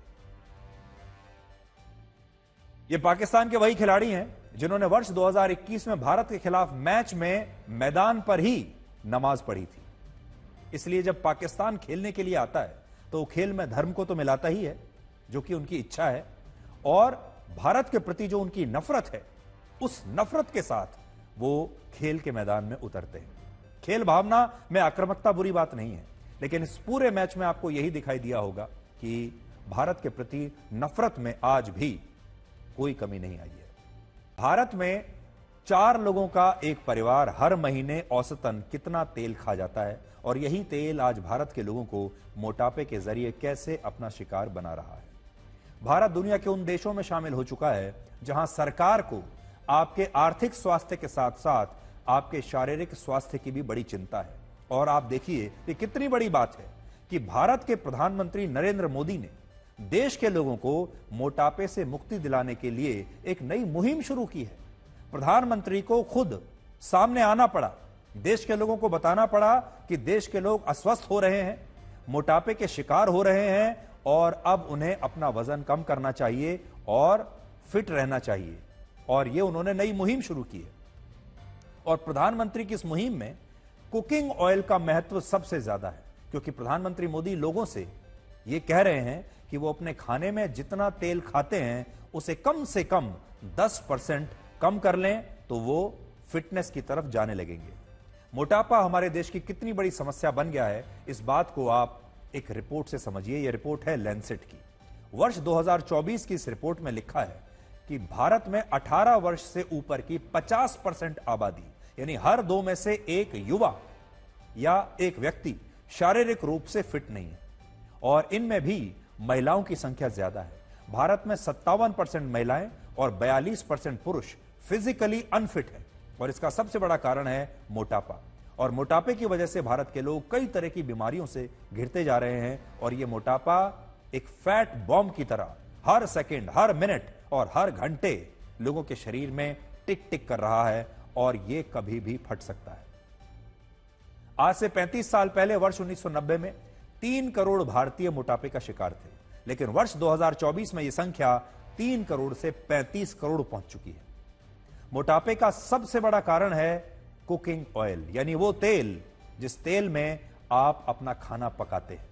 ये पाकिस्तान के वही खिलाड़ी हैं जिन्होंने वर्ष 2021 में भारत के खिलाफ मैच में मैदान पर ही नमाज पढ़ी थी। इसलिए जब पाकिस्तान खेलने के लिए आता है तो खेल में धर्म को तो मिलाता ही है, जो कि उनकी इच्छा है, और भारत के प्रति जो उनकी नफरत है, उस नफरत के साथ वो खेल के मैदान में उतरते हैं। खेल भावना में आक्रामकता बुरी बात नहीं है, लेकिन इस पूरे मैच में आपको यही दिखाई दिया होगा कि भारत के प्रति नफरत में आज भी कोई कमी नहीं आई है। भारत में 4 लोगों का एक परिवार हर महीने औसतन कितना तेल खा जाता है, और यही तेल आज भारत के लोगों को मोटापे के जरिए कैसे अपना शिकार बना रहा है। भारत दुनिया के उन देशों में शामिल हो चुका है जहां सरकार को आपके आर्थिक स्वास्थ्य के साथ साथ आपके शारीरिक स्वास्थ्य की भी बड़ी चिंता है। और आप देखिए कि कितनी बड़ी बात है कि भारत के प्रधानमंत्री नरेंद्र मोदी ने देश के लोगों को मोटापे से मुक्ति दिलाने के लिए एक नई मुहिम शुरू की है। प्रधानमंत्री को खुद सामने आना पड़ा, देश के लोगों को बताना पड़ा कि देश के लोग अस्वस्थ हो रहे हैं, मोटापे के शिकार हो रहे हैं, और अब उन्हें अपना वजन कम करना चाहिए और फिट रहना चाहिए। और यह उन्होंने नई मुहिम शुरू की है। और प्रधानमंत्री की इस मुहिम में कुकिंग ऑयल का महत्व सबसे ज्यादा है, क्योंकि प्रधानमंत्री मोदी लोगों से यह कह रहे हैं कि वो अपने खाने में जितना तेल खाते हैं उसे कम से कम 10% कम कर लें तो वो फिटनेस की तरफ जाने लगेंगे। मोटापा हमारे देश की कितनी बड़ी समस्या बन गया है, इस बात को आप एक रिपोर्ट से समझिए। यह रिपोर्ट है लैंसेट की। वर्ष 2024 की इस रिपोर्ट में लिखा है कि भारत में 18 वर्ष से ऊपर की 50% आबादी, यानी हर 2 में से एक युवा या एक व्यक्ति शारीरिक रूप से फिट नहीं है, और इनमें भी महिलाओं की संख्या ज्यादा है। भारत में 57% महिलाएं और 42% पुरुष फिजिकली अनफिट है, और इसका सबसे बड़ा कारण है मोटापा। और मोटापे की वजह से भारत के लोग कई तरह की बीमारियों से घिरते जा रहे हैं, और यह मोटापा एक फैट बॉम्ब की तरह हर सेकंड, हर मिनट और हर घंटे लोगों के शरीर में टिक टिक कर रहा है, और यह कभी भी फट सकता है। आज से 35 साल पहले वर्ष 1990 में 3 करोड़ भारतीय मोटापे का शिकार थे, लेकिन वर्ष 2024 में यह संख्या 3 करोड़ से 35 करोड़ पहुंच चुकी है। मोटापे का सबसे बड़ा कारण है कुकिंग ऑयल, यानी वो तेल जिस तेल में आप अपना खाना पकाते हैं।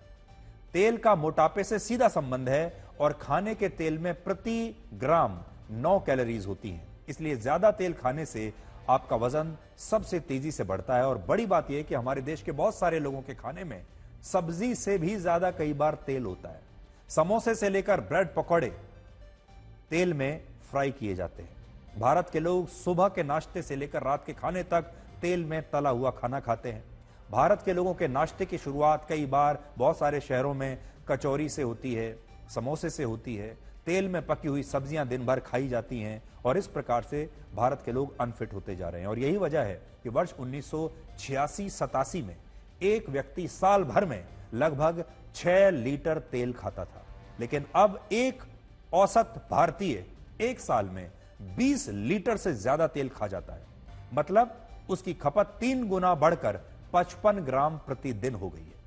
तेल का मोटापे से सीधा संबंध है, और खाने के तेल में प्रति ग्राम 9 कैलोरीज होती हैं। इसलिए ज्यादा तेल खाने से आपका वजन सबसे तेजी से बढ़ता है। और बड़ी बात यह कि हमारे देश के बहुत सारे लोगों के खाने में सब्जी से भी ज्यादा कई बार तेल होता है। समोसे से लेकर ब्रेड पकौड़े तेल में फ्राई किए जाते हैं। भारत के लोग सुबह के नाश्ते से लेकर रात के खाने तक तेल में तला हुआ खाना खाते हैं। भारत के लोगों के नाश्ते की शुरुआत कई बार बहुत सारे शहरों में कचौरी से होती है, समोसे से होती है। तेल में पकी हुई सब्जियां दिन भर खाई जाती हैं, और इस प्रकार से भारत के लोग अनफिट होते जा रहे हैं। और यही वजह है कि वर्ष 1986-87 में एक व्यक्ति साल भर में लगभग 6 लीटर तेल खाता था, लेकिन अब एक औसत भारतीय एक साल में 20 लीटर से ज्यादा तेल खा जाता है। मतलब उसकी खपत 3 गुना बढ़कर 55 ग्राम प्रतिदिन हो गई है।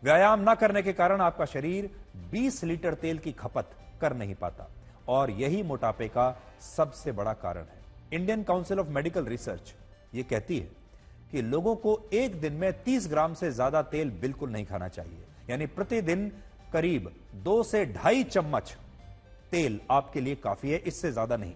व्यायाम न करने के कारण आपका शरीर 20 लीटर तेल की खपत कर नहीं पाता, और यही मोटापे का सबसे बड़ा कारण है। Indian council of medical research ये कहती है कि लोगों को एक दिन में 30 ग्राम से ज्यादा तेल बिल्कुल नहीं खाना चाहिए। यानी प्रतिदिन करीब 2 से 2.5 चम्मच तेल आपके लिए काफी है, इससे ज्यादा नहीं।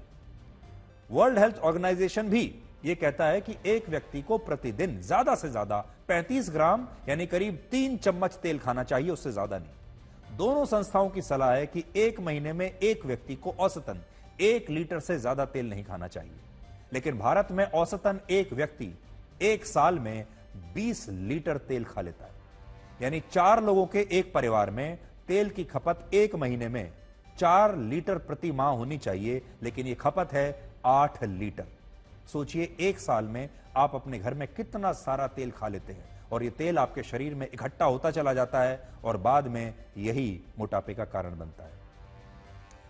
वर्ल्ड हेल्थ ऑर्गेनाइजेशन भी यह कहता है कि एक व्यक्ति को प्रतिदिन ज्यादा से ज्यादा 35 ग्राम यानी करीब 3 चम्मच तेल खाना चाहिए, उससे ज्यादा नहीं। दोनों संस्थाओं की सलाह है कि एक महीने में एक व्यक्ति को औसतन 1 लीटर से ज्यादा तेल नहीं खाना चाहिए। लेकिन भारत में औसतन एक व्यक्ति एक साल में 20 लीटर तेल खा लेता है। यानी 4 लोगों के एक परिवार में तेल की खपत एक महीने में 4 लीटर प्रति माह होनी चाहिए, लेकिन यह खपत है 8 लीटर। सोचिए एक साल में आप अपने घर में कितना सारा तेल खा लेते हैं और यह तेल आपके शरीर में इकट्ठा होता चला जाता है और बाद में यही मोटापे का कारण बनता है।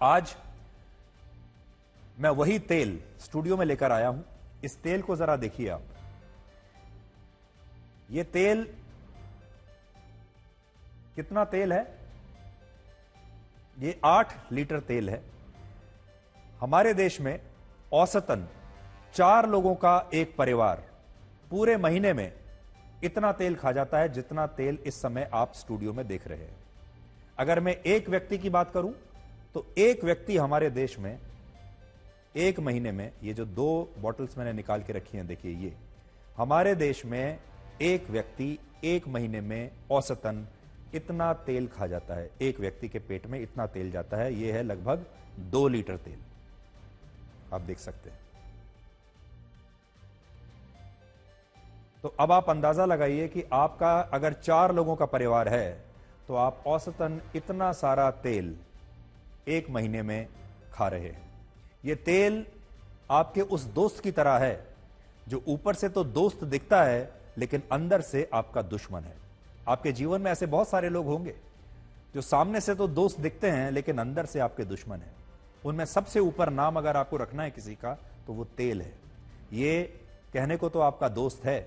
आज मैं वही तेल स्टूडियो में लेकर आया हूं। इस तेल को जरा देखिए आप। यह तेल कितना तेल है? यह 8 लीटर तेल है। हमारे देश में औसतन 4 लोगों का एक परिवार पूरे महीने में इतना तेल खा जाता है जितना तेल इस समय आप स्टूडियो में देख रहे हैं। अगर मैं एक व्यक्ति की बात करूं तो एक व्यक्ति हमारे देश में एक महीने में, ये जो 2 बॉटल्स मैंने निकाल के रखी हैं देखिए, ये हमारे देश में एक व्यक्ति एक महीने में औसतन इतना तेल खा जाता है। एक व्यक्ति के पेट में इतना तेल जाता है, यह है लगभग 2 लीटर तेल। आप देख सकते हैं। तो अब आप अंदाजा लगाइए कि आपका अगर 4 लोगों का परिवार है तो आप औसतन इतना सारा तेल एक महीने में खा रहे हैं। यह तेल आपके उस दोस्त की तरह है जो ऊपर से तो दोस्त दिखता है लेकिन अंदर से आपका दुश्मन है। आपके जीवन में ऐसे बहुत सारे लोग होंगे जो सामने से तो दोस्त दिखते हैं लेकिन अंदर से आपके दुश्मन हैं। उनमें सबसे ऊपर नाम अगर आपको रखना है किसी का तो वो तेल है। ये कहने को तो आपका दोस्त है,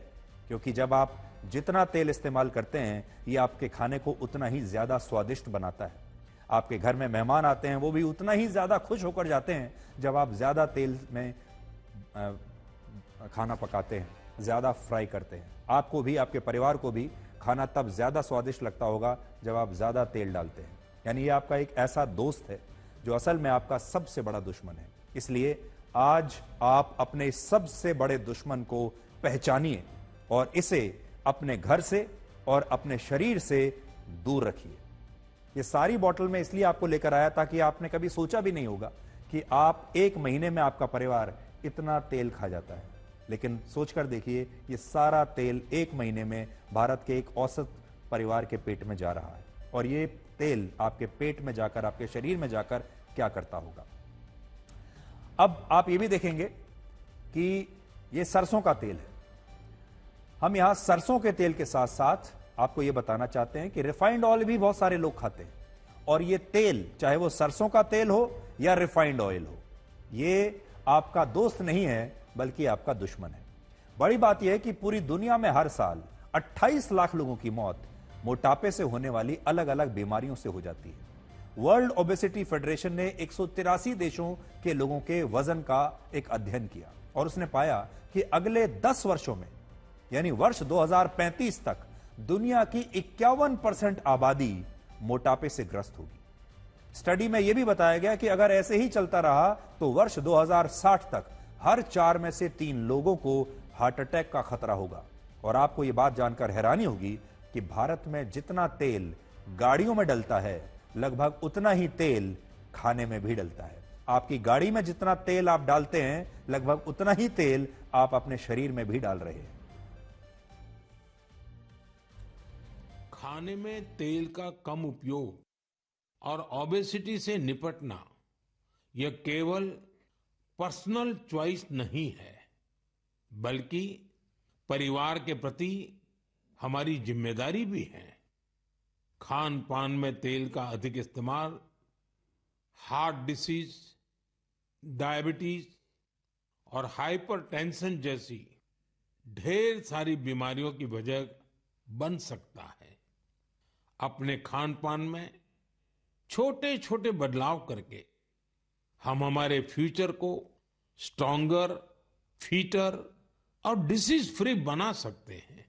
क्योंकि जब आप जितना तेल इस्तेमाल करते हैं ये आपके खाने को उतना ही ज्यादा स्वादिष्ट बनाता है। आपके घर में मेहमान आते हैं, वो भी उतना ही ज्यादा खुश होकर जाते हैं जब आप ज्यादा तेल में खाना पकाते हैं, ज्यादा फ्राई करते हैं। आपको भी, आपके परिवार को भी खाना तब ज्यादा स्वादिष्ट लगता होगा जब आप ज्यादा तेल डालते हैं। यानी ये आपका एक ऐसा दोस्त है जो असल में आपका सबसे बड़ा दुश्मन है। इसलिए आज आप अपने सबसे बड़े दुश्मन को पहचानिए और इसे अपने घर से और अपने शरीर से दूर रखिए। ये सारी बोतल में इसलिए आपको लेकर आया ताकि आपने कभी सोचा भी नहीं होगा कि आप एक महीने में आपका परिवार इतना तेल खा जाता है। लेकिन सोचकर देखिए, ये सारा तेल एक महीने में भारत के एक औसत परिवार के पेट में जा रहा है और ये तेल आपके पेट में जाकर, आपके शरीर में जाकर क्या करता होगा। अब आप ये भी देखेंगे कि ये सरसों का तेल है। हम यहां सरसों के तेल के साथ साथ आपको यह बताना चाहते हैं कि रिफाइंड ऑयल भी बहुत सारे लोग खाते हैं और यह तेल, चाहे वो सरसों का तेल हो या रिफाइंड ऑयल हो, ये आपका दोस्त नहीं है बल्कि आपका दुश्मन है। बड़ी बात यह है कि पूरी दुनिया में हर साल 28 लाख लोगों की मौत मोटापे से होने वाली अलग अलग बीमारियों से हो जाती है। वर्ल्ड ओबेसिटी फेडरेशन ने 183 देशों के लोगों के वजन का एक अध्ययन किया और उसने पाया कि अगले 10 वर्षों में, यानी वर्ष 2035 तक, दुनिया की 51% आबादी मोटापे से ग्रस्त होगी। स्टडी में यह भी बताया गया कि अगर ऐसे ही चलता रहा तो वर्ष 2060 तक हर 4 में से 3 लोगों को हार्ट अटैक का खतरा होगा। और आपको यह बात जानकर हैरानी होगी कि भारत में जितना तेल गाड़ियों में डलता है, लगभग उतना ही तेल खाने में भी डलता है। आपकी गाड़ी में जितना तेल आप डालते हैं, लगभग उतना ही तेल आप अपने शरीर में भी डाल रहे हैं। खाने में तेल का कम उपयोग और ओबेसिटी से निपटना यह केवल पर्सनल चॉइस नहीं है, बल्कि परिवार के प्रति हमारी जिम्मेदारी भी है। खान पान में तेल का अधिक इस्तेमाल हार्ट डिसीज, डायबिटीज और हाइपरटेंशन जैसी ढेर सारी बीमारियों की वजह बन सकता है। अपने खान पान में छोटे छोटे बदलाव करके हम हमारे फ्यूचर को स्ट्रॉन्गर, फिटर और डिसीज फ्री बना सकते हैं।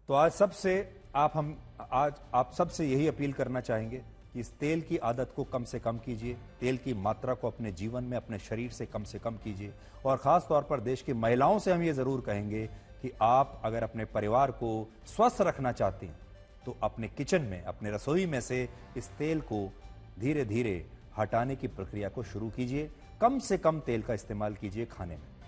तो आज आप सबसे यही अपील करना चाहेंगे कि इस तेल की आदत को कम से कम कीजिए, तेल की मात्रा को अपने जीवन में, अपने शरीर से कम कीजिए। और खास तौर पर देश की महिलाओं से हम ये जरूर कहेंगे कि आप अगर अपने परिवार को स्वस्थ रखना चाहती हैं तो अपने किचन में, अपने रसोई में से इस तेल को धीरे धीरे हटाने की प्रक्रिया को शुरू कीजिए। कम से कम तेल का इस्तेमाल कीजिए खाने में।